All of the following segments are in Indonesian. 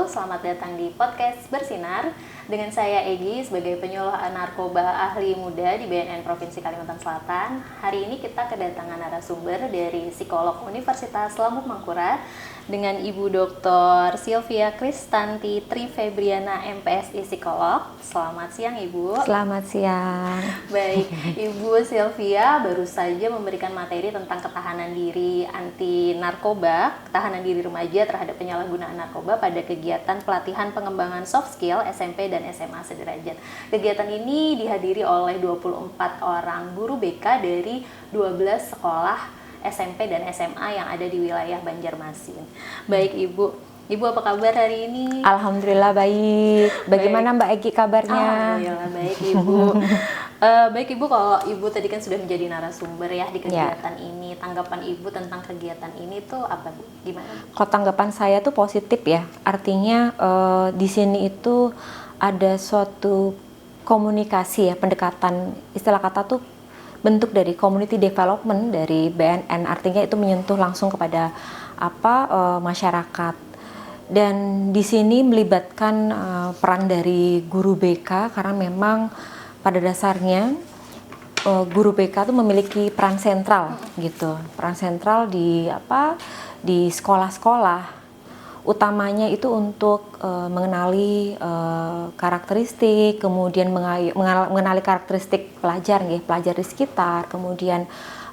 selamat datang di podcast Bersinar dengan saya Egi sebagai penyuluh narkoba ahli muda di BNN Provinsi Kalimantan Selatan. Hari ini kita kedatangan narasumber dari psikolog Universitas Lambung Mangkurat dengan Ibu Dr. Sylvia Kristanti Trifebriana MPSI Psikolog. Selamat siang Ibu. Selamat siang. Baik, Ibu Sylvia baru saja memberikan materi tentang ketahanan diri anti narkoba, ketahanan diri remaja terhadap penyalahgunaan narkoba pada kegiatan pelatihan pengembangan soft skill SMP dan SMA sederajat. Kegiatan ini dihadiri oleh 24 orang guru BK dari 12 sekolah SMP dan SMA yang ada di wilayah Banjarmasin. Baik Ibu apa kabar hari ini? Alhamdulillah baik. Bagaimana Mbak Egi kabarnya? Alhamdulillah baik Ibu. Baik Ibu, kalau Ibu tadi kan sudah menjadi narasumber ya di kegiatan ini. Tanggapan Ibu tentang kegiatan ini tuh apa Bu? Gimana? Kalau tanggapan saya tuh positif ya. Artinya di sini itu ada suatu komunikasi ya, pendekatan, istilah kata tuh bentuk dari community development dari BNN, artinya itu menyentuh langsung kepada masyarakat. Dan di sini melibatkan peran dari guru BK karena memang pada dasarnya guru BK itu memiliki peran sentral gitu, peran sentral di sekolah-sekolah. Utamanya itu untuk mengenali karakteristik, kemudian mengenali karakteristik pelajar di sekitar, kemudian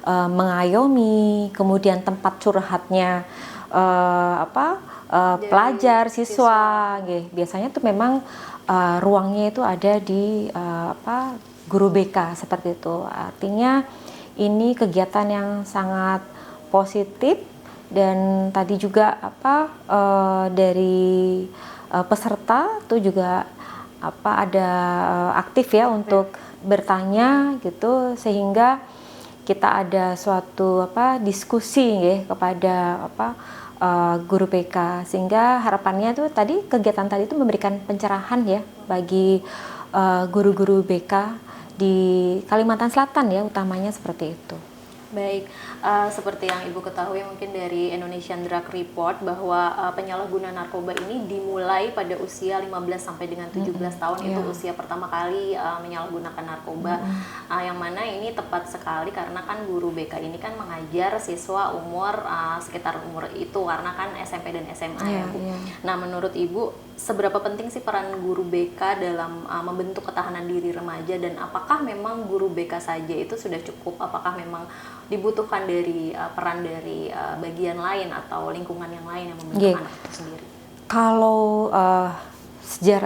mengayomi, kemudian tempat curhatnya pelajar, siswa. Biasanya tuh memang ruangnya itu ada di guru BK seperti itu. Artinya ini kegiatan yang sangat positif. Dan tadi juga dari peserta tuh juga ada aktif ya untuk bertanya gitu, sehingga kita ada suatu diskusi ya kepada guru PK, sehingga harapannya tuh tadi kegiatan tadi itu memberikan pencerahan ya bagi guru-guru BK di Kalimantan Selatan ya, utamanya seperti itu. Baik, seperti yang Ibu ketahui mungkin dari Indonesian Drug Report bahwa penyalahgunaan narkoba ini dimulai pada usia 15 sampai dengan 17 tahun. Itu usia pertama kali menyalahgunakan narkoba. Yang mana ini tepat sekali karena kan guru BK ini kan mengajar siswa umur sekitar umur itu, karena kan SMP dan SMA ya Bu. Nah, menurut Ibu seberapa penting sih peran guru BK dalam membentuk ketahanan diri remaja, dan apakah memang guru BK saja itu sudah cukup? Apakah memang dibutuhkan dari peran dari bagian lain atau lingkungan yang lain yang membentuk anak itu sendiri? Kalau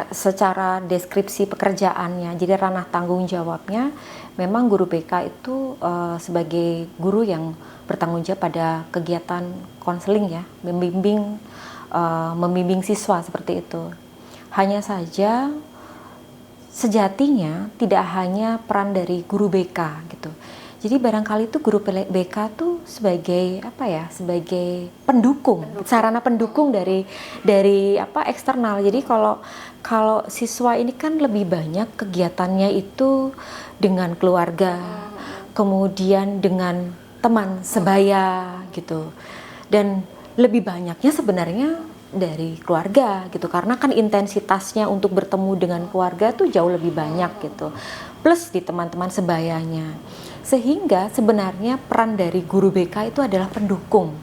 secara deskripsi pekerjaannya, jadi ranah tanggung jawabnya, memang guru BK itu sebagai guru yang bertanggung jawab pada kegiatan konseling ya, membimbing siswa seperti itu. Hanya saja sejatinya tidak hanya peran dari guru BK gitu. Jadi barangkali itu guru BK tuh sebagai sebagai pendukung, sarana pendukung dari eksternal. Jadi kalau siswa ini kan lebih banyak kegiatannya itu dengan keluarga, kemudian dengan teman sebaya gitu. Dan lebih banyaknya sebenarnya dari keluarga gitu, karena kan intensitasnya untuk bertemu dengan keluarga tuh jauh lebih banyak gitu. Plus di teman-teman sebayanya. Sehingga sebenarnya peran dari guru BK itu adalah pendukung.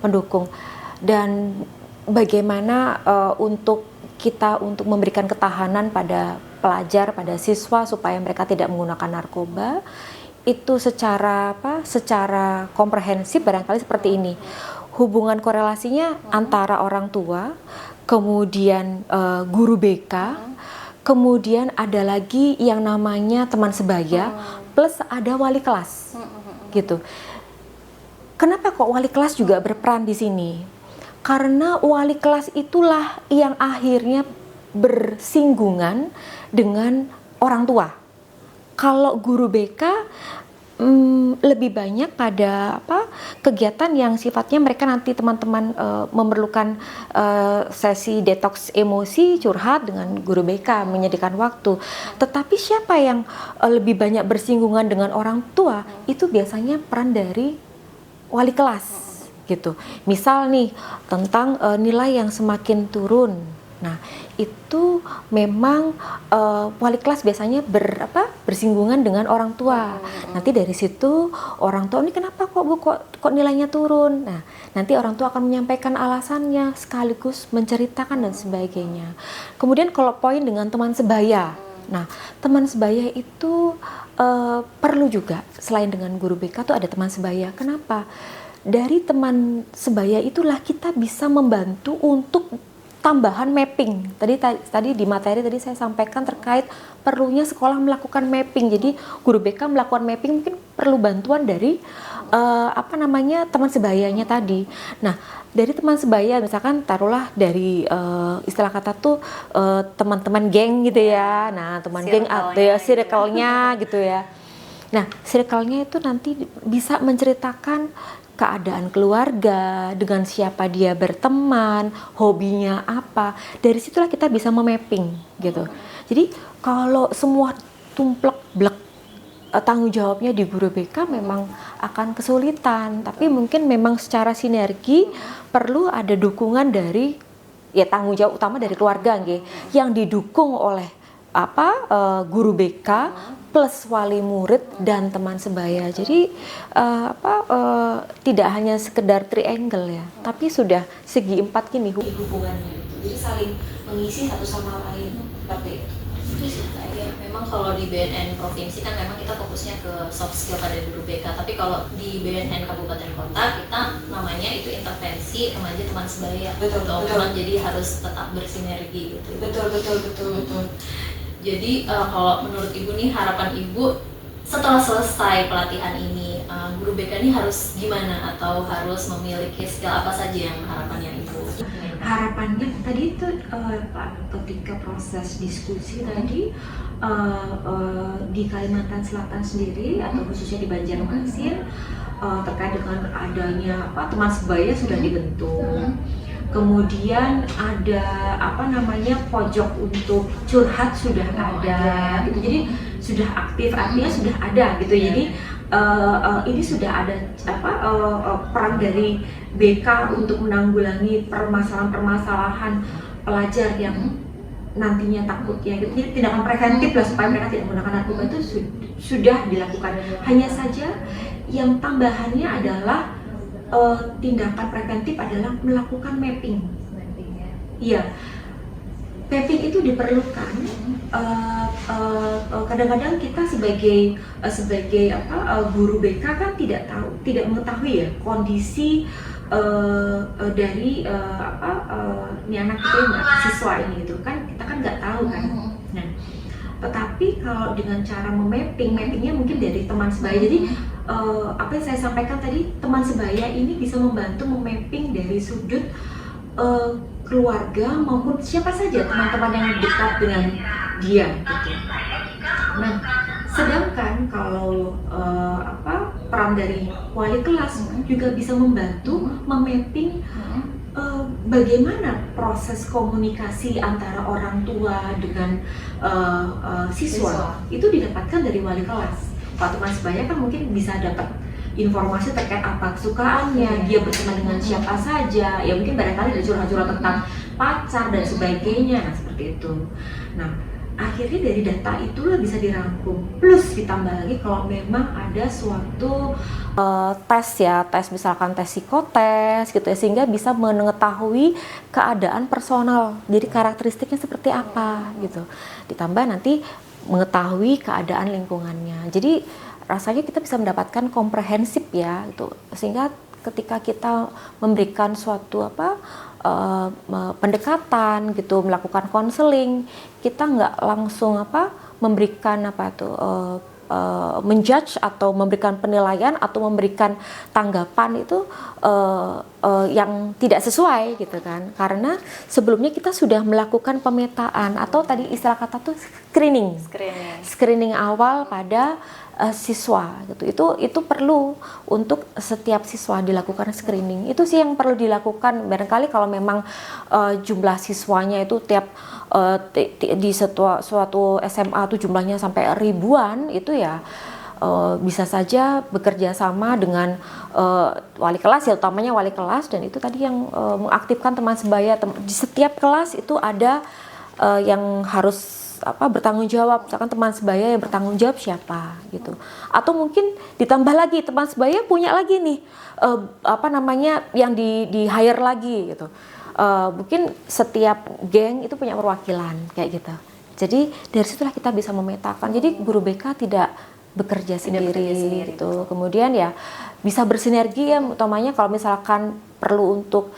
Pendukung. Dan bagaimana untuk memberikan ketahanan pada pelajar, pada siswa supaya mereka tidak menggunakan narkoba, itu secara komprehensif barangkali seperti ini. Hubungan korelasinya antara orang tua, kemudian guru BK, kemudian ada lagi yang namanya teman sebaya, plus ada wali kelas, gitu. Kenapa kok wali kelas juga berperan di sini? Karena wali kelas itulah yang akhirnya bersinggungan dengan orang tua. Kalau guru BK lebih banyak pada kegiatan yang sifatnya mereka nanti teman-teman memerlukan sesi detox emosi, curhat dengan guru BK, menyediakan waktu. Tetapi siapa yang lebih banyak bersinggungan dengan orang tua, itu biasanya peran dari wali kelas gitu. Misal nih tentang nilai yang semakin turun. Nah, itu memang wali kelas biasanya bersinggungan dengan orang tua. Nanti dari situ orang tua, ini kenapa kok Bu kok nilainya turun? Nah, nanti orang tua akan menyampaikan alasannya sekaligus menceritakan dan sebagainya. Kemudian kalau poin dengan teman sebaya. Nah, teman sebaya itu perlu juga, selain dengan guru BK tuh ada teman sebaya. Kenapa? Dari teman sebaya itulah kita bisa membantu untuk tambahan mapping. Tadi di materi tadi saya sampaikan terkait perlunya sekolah melakukan mapping. Jadi guru BK melakukan mapping mungkin perlu bantuan dari teman sebayanya tadi. Nah, dari teman sebaya misalkan taruhlah dari istilah kata tuh teman-teman geng gitu ya. Nah, teman geng atau ya circle-nya gitu ya. Nah, circle-nya itu nanti bisa menceritakan keadaan keluarga, dengan siapa dia berteman, hobinya apa. Dari situlah kita bisa memapping gitu. Jadi kalau semua tumplek-blek tanggung jawabnya di guru BK memang akan kesulitan. Tapi mungkin memang secara sinergi perlu ada dukungan dari tanggung jawab utama dari keluarga yang didukung oleh guru BK plus wali murid dan teman sebaya. Jadi tidak hanya sekedar triangle ya, tapi sudah segi 4 gini hubungannya. Jadi saling mengisi satu sama lain seperti itu. Ya, memang kalau di BNN provinsi kan memang kita fokusnya ke soft skill pada guru BK, tapi kalau di BNN kabupaten kota kita namanya itu intervensi remaja teman sebaya. Betul. Jadi harus tetap bersinergi gitu. Betul. Jadi kalau menurut Ibu nih, harapan Ibu setelah selesai pelatihan ini, guru BK ini harus gimana atau harus memiliki skill apa saja yang harapannya Ibu? Harapannya tadi itu ketika proses diskusi tadi di Kalimantan Selatan sendiri atau khususnya di Banjarmasin terkait dengan adanya teman sebaya sudah dibentuk. Kemudian ada pojok untuk curhat sudah ada gitu. Jadi sudah aktif, artinya sudah ada gitu. Jadi ini sudah ada peran dari BK untuk menanggulangi permasalahan-permasalahan pelajar yang nantinya takutnya gitu. Jadi tindakan preventif lah supaya mereka tidak menggunakan narkoba itu sudah dilakukan. Hanya saja yang tambahannya adalah tindakan preventif adalah melakukan mapping. Iya, mapping itu diperlukan. Kadang-kadang kita sebagai guru BK kan tidak mengetahui ya kondisi dari ini anak itu siswa ini gitu kan, kita kan nggak tahu kan. Nah, tetapi kalau dengan cara mappingnya mungkin dari teman sebaya. Jadi apa yang saya sampaikan tadi, teman sebaya ini bisa membantu memapping dari sudut keluarga maupun siapa saja teman-teman yang dekat dengan dia gitu. Nah, sedangkan kalau peran dari wali kelas juga bisa membantu memapping bagaimana proses komunikasi antara orang tua dengan siswa itu didapatkan dari wali kelas. Pak teman sebaya kan mungkin bisa dapat informasi terkait apa kesukaannya, dia berteman dengan siapa saja, ya mungkin barangkali ada curhat-curhat tentang pacar dan sebagainya, nah seperti itu. Nah, akhirnya dari data itulah bisa dirangkum, plus ditambah lagi kalau memang ada suatu tes misalkan tes psikotes gitu ya, sehingga bisa mengetahui keadaan personal, jadi karakteristiknya seperti apa gitu, ditambah nanti mengetahui keadaan lingkungannya. Jadi rasanya kita bisa mendapatkan komprehensif ya itu, sehingga ketika kita memberikan suatu pendekatan gitu, melakukan konseling, kita nggak langsung memberikan menjudge atau memberikan penilaian atau memberikan tanggapan itu yang tidak sesuai gitu kan, karena sebelumnya kita sudah melakukan pemetaan atau tadi istilah kata tuh screening awal pada siswa gitu. Itu perlu untuk setiap siswa dilakukan screening. Itu sih yang perlu dilakukan. Barangkali kalau memang jumlah siswanya itu tiap di suatu SMA tuh jumlahnya sampai ribuan, itu ya bisa saja bekerja sama dengan wali kelas ya, utamanya wali kelas, dan itu tadi yang mengaktifkan teman sebaya. Di setiap kelas itu ada yang harus bertanggung jawab, misalkan teman sebaya yang bertanggung jawab siapa gitu, atau mungkin ditambah lagi teman sebaya punya lagi nih yang di hire lagi gitu. Mungkin setiap geng itu punya perwakilan kayak gitu. Jadi dari situlah kita bisa memetakan. Jadi guru BK tidak bekerja sendiri gitu. Kemudian ya bisa bersinergi ya, utamanya kalau misalkan perlu untuk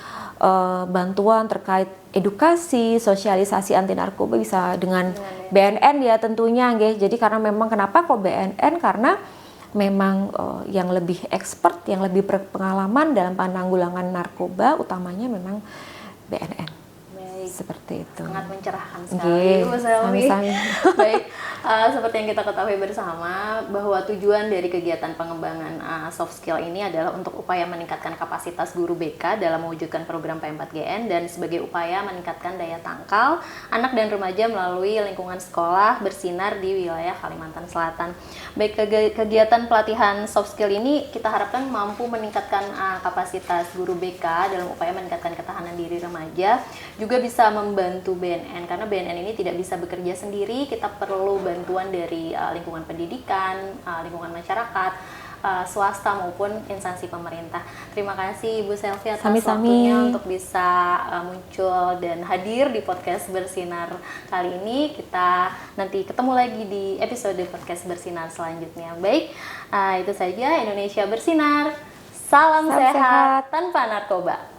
bantuan terkait edukasi, sosialisasi anti narkoba bisa dengan BNN ya tentunya nggih. Jadi karena memang kenapa kok BNN, karena memang yang lebih expert, yang lebih berpengalaman dalam penanggulangan narkoba utamanya memang BNN. Baik. Seperti itu. Sangat mencerahkan sekali Bu Selvi. Baik, seperti yang kita ketahui bersama bahwa tujuan dari kegiatan pengembangan soft skill ini adalah untuk upaya meningkatkan kapasitas guru BK dalam mewujudkan program P4GN dan sebagai upaya meningkatkan daya tangkal anak dan remaja melalui lingkungan sekolah bersinar di wilayah Kalimantan Selatan. Baik, kegiatan pelatihan soft skill ini kita harapkan mampu meningkatkan kapasitas guru BK dalam upaya meningkatkan ketahanan diri remaja, juga bisa membantu BNN karena BNN ini tidak bisa bekerja sendiri, kita perlu bantuan dari lingkungan pendidikan, lingkungan masyarakat, swasta maupun instansi pemerintah. Terima kasih Ibu Selvi atas waktunya untuk bisa muncul dan hadir di podcast Bersinar kali ini. Kita nanti ketemu lagi di episode podcast Bersinar selanjutnya. Baik, itu saja Indonesia Bersinar. Salam sehat tanpa narkoba.